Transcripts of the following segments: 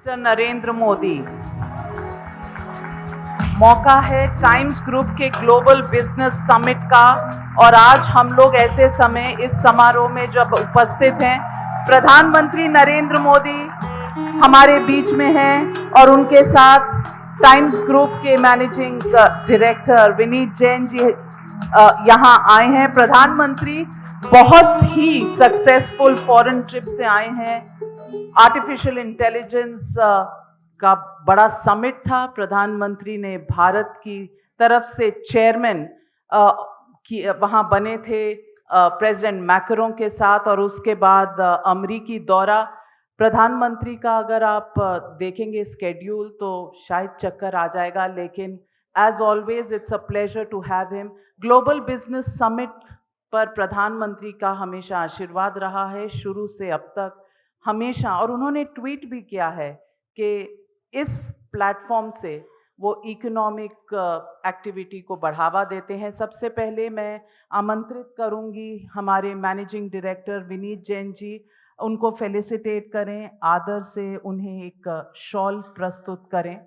Mister Narendra Modi, मौका है times group के ग्लोबल बिजनेस समिट का। और आज हम लोग ऐसे समय इस समारोह में जब उपस्थित हैं, प्रधानमंत्री नरेंद्र मोदी हमारे बीच में हैं और उनके साथ टाइम्स ग्रुप के मैनेजिंग डायरेक्टर विनीत जैन जी यहाँ आए हैं। प्रधानमंत्री बहुत ही सक्सेसफुल फॉरेन ट्रिप से आए हैं। आर्टिफिशियल इंटेलिजेंस का बड़ा समिट था। प्रधानमंत्री ने भारत की तरफ से चेयरमैन की वहाँ बने थे प्रेसिडेंट मैक्रों के साथ, और उसके बाद अमरीकी दौरा। प्रधानमंत्री का अगर आप देखेंगे स्केड्यूल तो शायद चक्कर आ जाएगा, लेकिन as always it's a pleasure to have him. Global business summit पर प्रधानमंत्री का हमेशा आशीर्वाद रहा है, शुरू से अब तक हमेशा। और उन्होंने ट्वीट भी किया है कि इस प्लेटफॉर्म से वो इकोनॉमिक एक्टिविटी को बढ़ावा देते हैं। सबसे पहले मैं आमंत्रित करूंगी हमारे मैनेजिंग डायरेक्टर विनीत जैन जी, उनको फेलिसिटेट करें, आदर से उन्हें एक शॉल प्रस्तुत करें।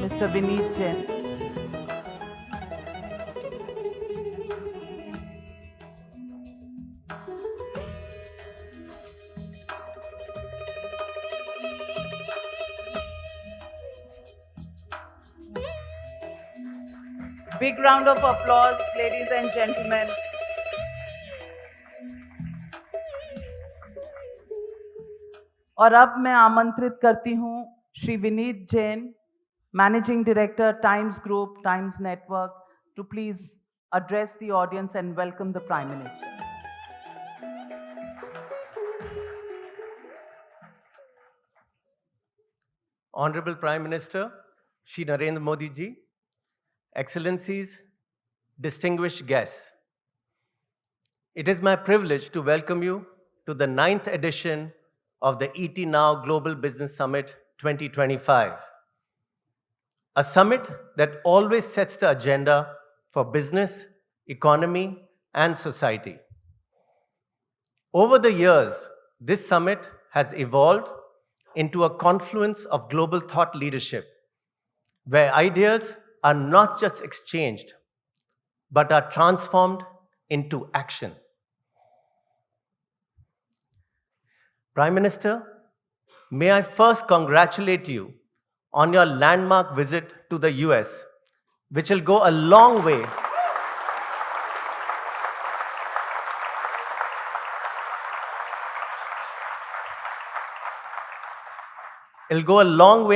Mister Vineet Jain. Big round of applause, ladies and gentlemen. और अब मैं आमंत्रित करती हूँ Shri Vineet Jain, managing director times group, times network, to please address the audience and welcome the Prime Minister. Honorable Prime Minister, Shri Narendra Modi ji, Excellencies, distinguished guests, it is my privilege to welcome you to the 9th edition of the ET Now Global Business Summit 2025, a summit that always sets the agenda for business, economy, and society. Over the years, this summit has evolved into a confluence of global thought leadership, where ideas are not just exchanged, but are transformed into action. Prime Minister, may I first congratulate you on your landmark visit to the US, which will go a long way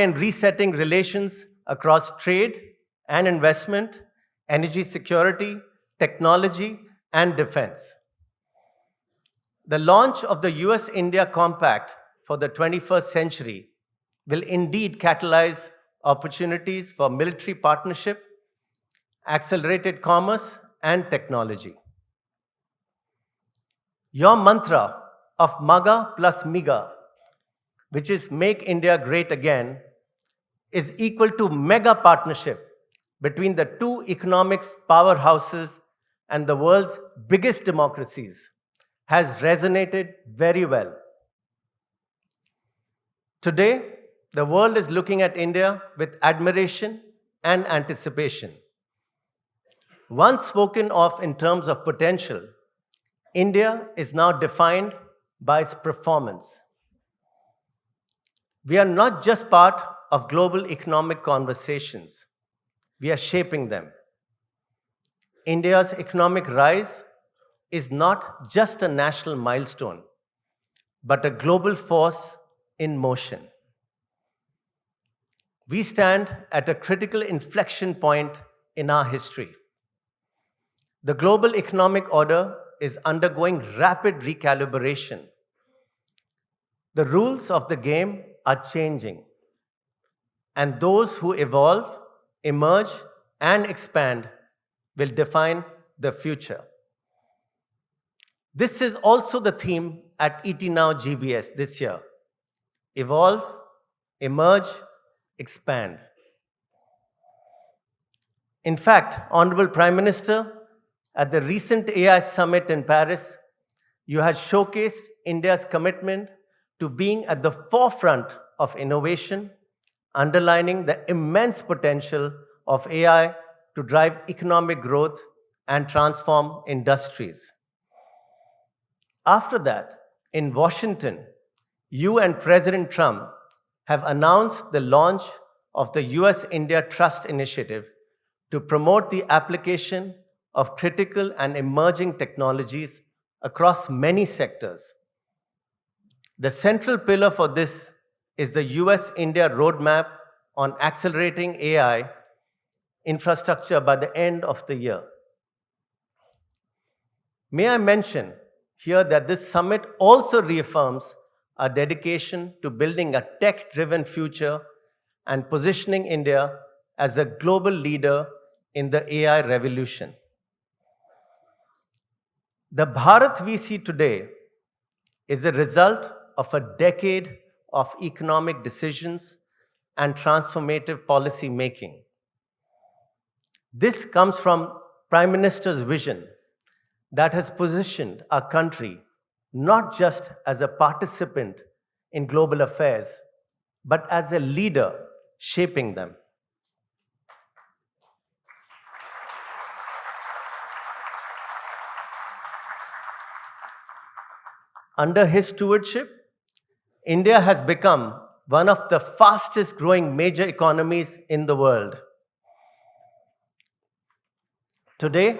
in resetting relations across trade and investment, energy security, technology, and defense. The launch of the US-India Compact for the 21st century will indeed catalyze opportunities for military partnership, accelerated commerce, and technology. Your mantra of MAGA plus MIGA, which is Make India Great Again, is equal to mega partnership between the two economics powerhouses and the world's biggest democracies, has resonated very well. Today, the world is looking at India with admiration and anticipation. Once spoken of in terms of potential, India is now defined by its performance. We are not just part of global economic conversations, we are shaping them. India's economic rise is not just a national milestone, but a global force in motion. We stand at a critical inflection point in our history. The global economic order is undergoing rapid recalibration. The rules of the game are changing, and those who evolve, emerge, and expand will define the future. This is also the theme at ET Now GBS this year: evolve, emerge, expand. In fact, Honorable Prime Minister, at the recent AI Summit in Paris, you had showcased India's commitment to being at the forefront of innovation, underlining the immense potential of AI to drive economic growth and transform industries. After that, in Washington, you and President Trump have announced the launch of the US India Trust Initiative to promote the application of critical and emerging technologies across many sectors. The central pillar for this is the US India roadmap on accelerating AI infrastructure by the end of the year. May I mention here that this summit also reaffirms our dedication to building a tech-driven future and positioning India as a global leader in the AI revolution. The Bharat we see today is a result of a decade of economic decisions and transformative policy making. This comes from Prime Minister's vision that has positioned our country not just as a participant in global affairs, but as a leader shaping them. Under his stewardship, India has become one of the fastest growing major economies in the world. Today,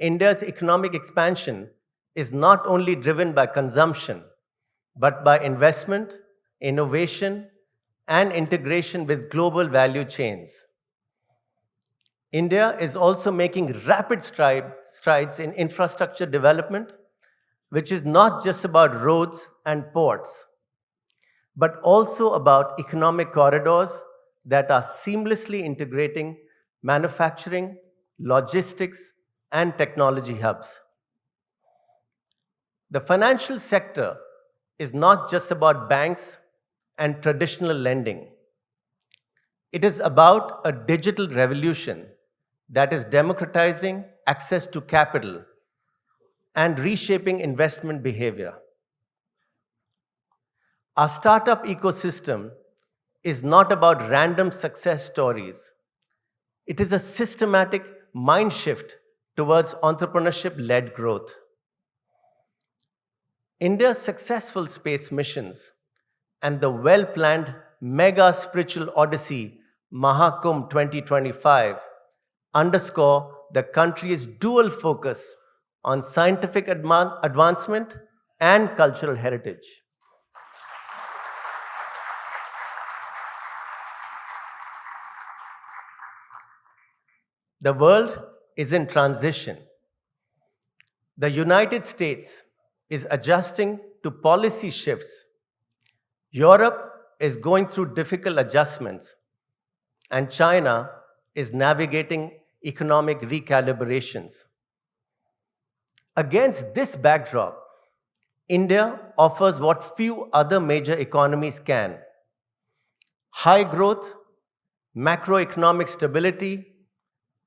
India's economic expansion is not only driven by consumption, but by investment, innovation, and integration with global value chains. India is also making rapid strides in infrastructure development, which is not just about roads and ports, but also about economic corridors that are seamlessly integrating manufacturing, logistics, and technology hubs. The financial sector is not just about banks and traditional lending. It is about a digital revolution that is democratizing access to capital and reshaping investment behavior. Our startup ecosystem is not about random success stories. It is a systematic mind shift towards entrepreneurship-led growth. India's successful space missions and the well-planned mega spiritual odyssey Mahakumbh 2025 underscore the country's dual focus on scientific advancement and cultural heritage. The world is in transition. The United States is adjusting to policy shifts. Europe is going through difficult adjustments, and China is navigating economic recalibrations. Against this backdrop, India offers what few other major economies can: high growth, macroeconomic stability,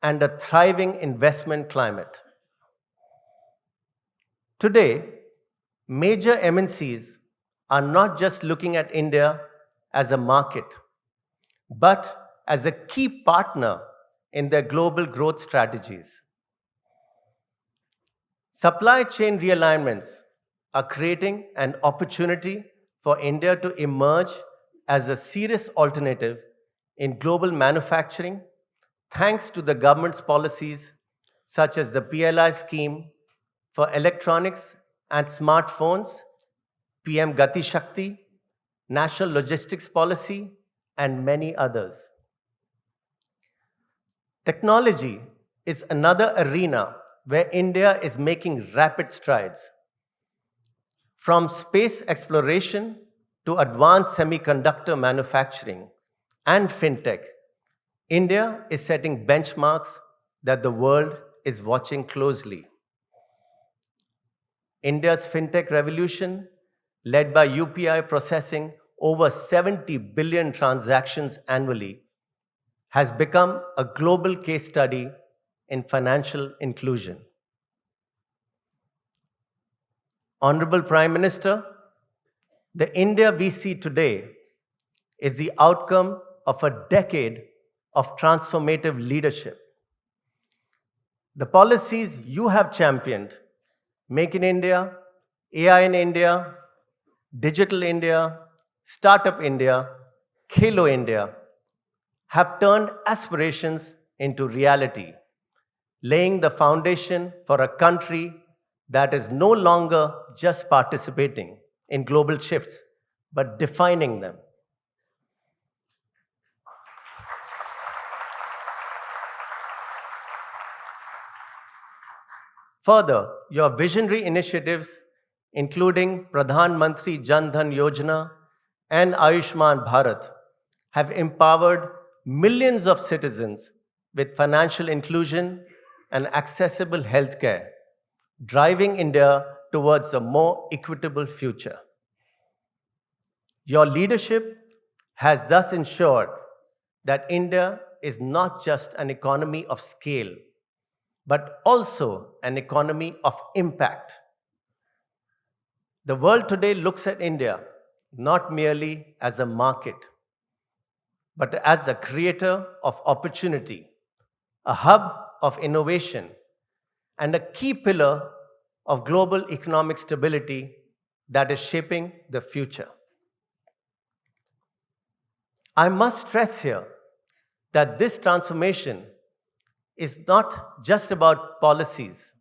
and a thriving investment climate. Today, major MNCs are not just looking at India as a market, but as a key partner in their global growth strategies. Supply chain realignments are creating an opportunity for India to emerge as a serious alternative in global manufacturing, thanks to the government's policies such as the PLI scheme for electronics and smartphones, PM Gati Shakti, National Logistics Policy, and many others. Technology is another arena where India is making rapid strides. From space exploration to advanced semiconductor manufacturing and fintech, India is setting benchmarks that the world is watching closely. India's fintech revolution, led by UPI processing over 70 billion transactions annually, has become a global case study in financial inclusion. Honorable Prime Minister, the India we see today is the outcome of a decade of transformative leadership. The policies you have championed, Make in India, AI in India, Digital India, Startup India, Khelo India, have turned aspirations into reality, laying the foundation for a country that is no longer just participating in global shifts, but defining them. Further, your visionary initiatives, including Pradhan Mantri Jan Dhan Yojana and Ayushman Bharat, have empowered millions of citizens with financial inclusion and accessible healthcare, driving India towards a more equitable future. Your leadership has thus ensured that India is not just an economy of scale, but also an economy of impact. The world today looks at India not merely as a market, but as a creator of opportunity, a hub of innovation, and a key pillar of global economic stability that is shaping the future. I must stress here that this transformation is not just about policies,